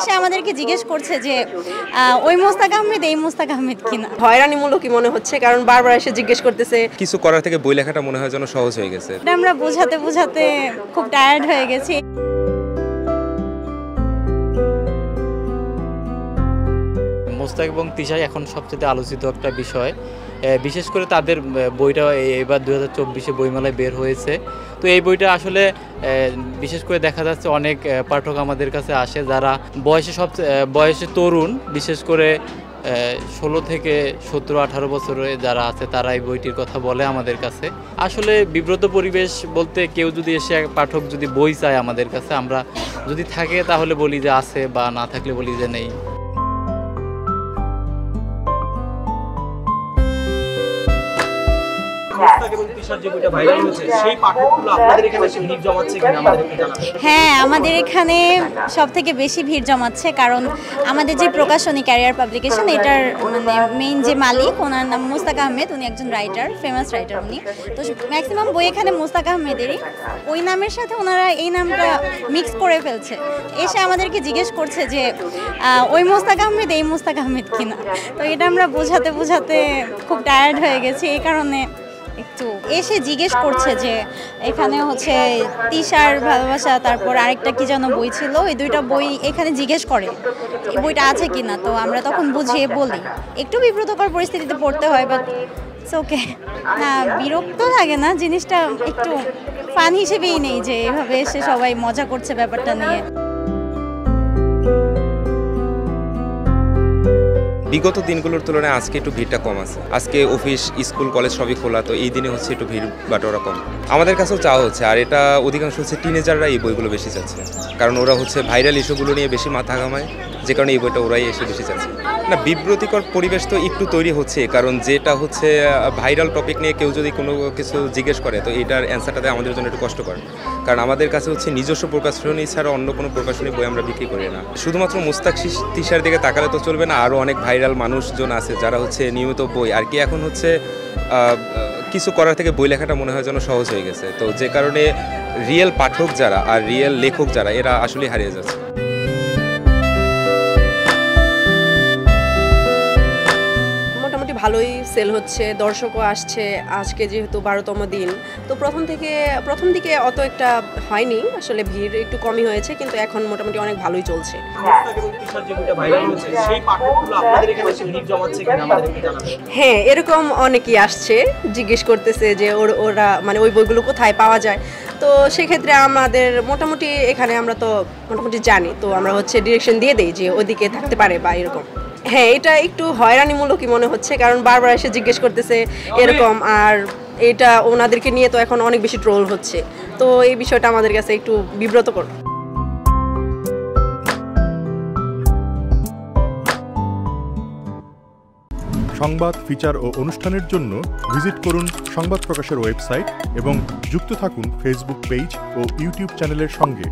এসে আমাদেরকে জিজ্ঞেস করছে যে ওই মোস্তাক আহমেদ এই মোস্তাক আহমেদ কিনা। হয়রানিমূলকই মনে হচ্ছে, কারণ বারবার এসে জিজ্ঞেস করতেছে। কিছু করার থেকে বই লেখাটা মনে হয় যেন সহজ হয়ে গেছে। আমরা বোঝাতে বোঝাতে খুব টায়ার্ড হয়ে গেছি। মোস্তাক এবং তিশা এখন সবচেয়ে আলোচিত একটা বিষয়, বিশেষ করে তাদের বইটা এবার 2024-এ বইমেলায় বের হয়েছে। তো এই বইটা আসলে বিশেষ করে দেখা যাচ্ছে অনেক পাঠক আমাদের কাছে আসে যারা বয়সে তরুণ, বিশেষ করে 16 থেকে 17-18 বছরে যারা আছে তারা এই বইটির কথা বলে আমাদের কাছে। আসলে বিব্রত পরিবেশ বলতে, কেউ যদি এসে পাঠক যদি বই চায় আমাদের কাছে, আমরা যদি থাকে তাহলে বলি যে আছে, বা না থাকলে বলি যে নেই। হ্যাঁ, আমাদের এখানে সব থেকে বেশি ভিড় জমাচ্ছে, কারণ আমাদের যে প্রকাশনী ক্যারিয়ার পাবলিকেশন, এটার মানে মেইন যে মালিক, ওনার নাম মোস্তাক আহমেদ। উনি একজন রাইটার, ফেমাস রাইটার উনি। তো ম্যাক্সিমাম বই এখানে মোস্তাক আহমেদেরই, ওই নামের সাথে ওনারা এই নামটা মিক্স করে ফেলছে। এসে আমাদেরকে জিজ্ঞেস করছে যে ওই মোস্তাক আহমেদ এই মোস্তাক আহমেদ কিনা। তো এটা আমরা বোঝাতে বোঝাতে খুব টায়ার্ড হয়ে গেছি, এই কারণে একটু এসে জিজ্ঞেস করছে যে এখানে হচ্ছে তিশার ভালোবাসা, তারপর আরেকটা কি যেন বই ছিল, এই দুইটা বই এখানে জিজ্ঞেস করে এই বইটা আছে কিনা। তো আমরা তখন বুঝিয়ে বলি, একটু বিব্রতকর পরিস্থিতিতে পড়তে হয়, বাট ইটস ওকে। না, বিরক্ত লাগে না, জিনিসটা একটু ফান হিসেবেই নেই যে এভাবে এসে সবাই মজা করছে ব্যাপারটা নিয়ে। বিগত দিনগুলোর তুলনায় আজকে একটু ভিড়টা কম আছে। আজকে অফিস, স্কুল, কলেজ সবই খোলা, তো এই দিনে হচ্ছে একটু ভিড় বাটোরা কম। আমাদের কাছেও চাওয়া হচ্ছে, আর এটা অধিকাংশ হচ্ছে টিনেজাররা এই বইগুলো বেশি চাচ্ছে, কারণ ওরা হচ্ছে ভাইরাল ইস্যুগুলো নিয়ে বেশি মাথা ঘামায়, যে কারণে এই বইটা ওরাই এসে বেশি চাচ্ছে। না, বিব্রতিকর পরিবেশ তো একটু তৈরি হচ্ছে, কারণ যেটা হচ্ছে ভাইরাল টপিক নিয়ে কেউ যদি কোনো কিছু জিজ্ঞেস করে, তো এটার অ্যান্সারটাতে আমাদের জন্য একটু কষ্টকর, কারণ আমাদের কাছে হচ্ছে নিজস্ব প্রকাশনী ছাড়া অন্য কোনো প্রকাশনী বই আমরা বিক্রি করি না। শুধুমাত্র মোস্তাক তিশার দিকে তাকালে তো চলবে না, আরও অনেক ভাইরাল মানুষজন আছে যারা হচ্ছে নিয়মিত বই, আর কি এখন হচ্ছে কিছু করার থেকে বই লেখাটা মনে হয় যেন সহজ হয়ে গেছে। তো যে কারণে রিয়েল পাঠক যারা আর রিয়েল লেখক যারা, এরা আসলে হারিয়ে যাচ্ছে। ভালোই সেল হচ্ছে, দর্শকও আসছে। আজকে যেহেতু 12তম দিন, তো প্রথম দিকে অত একটা হয়নি, আসলে ভিড় একটু কমই হয়েছে, কিন্তু এখন মোটামুটি অনেক ভালোই চলছে। হ্যাঁ, এরকম অনেকেই আসছে, জিজ্ঞেস করতেছে যে ওরা মানে ওই বইগুলো কোথায় পাওয়া যায়। তো সেক্ষেত্রে আমাদের মোটামুটি এখানে আমরা তো মোটামুটি জানি, তো আমরা হচ্ছে ডিরেকশন দিয়ে দেই যে ওদিকে থাকতে পারে বা এরকম। হ্যাঁ, এটা একটু হয়রানিমূলকই মনে হচ্ছে, কারণ বারবার এসে জিজ্ঞেস করতেছে এরকম, আর এটা ওনাদেরকে নিয়ে তো এখন অনেক বেশি ট্রোল হচ্ছে। তো এই বিষয়টা আমাদের কাছে একটু বিব্রতকর। সংবাদ, ফিচার ও অনুষ্ঠানের জন্য ভিজিট করুন সংবাদ প্রকাশের ওয়েবসাইট এবং যুক্ত থাকুন ফেসবুক পেজ ও ইউটিউব চ্যানেলের সঙ্গে।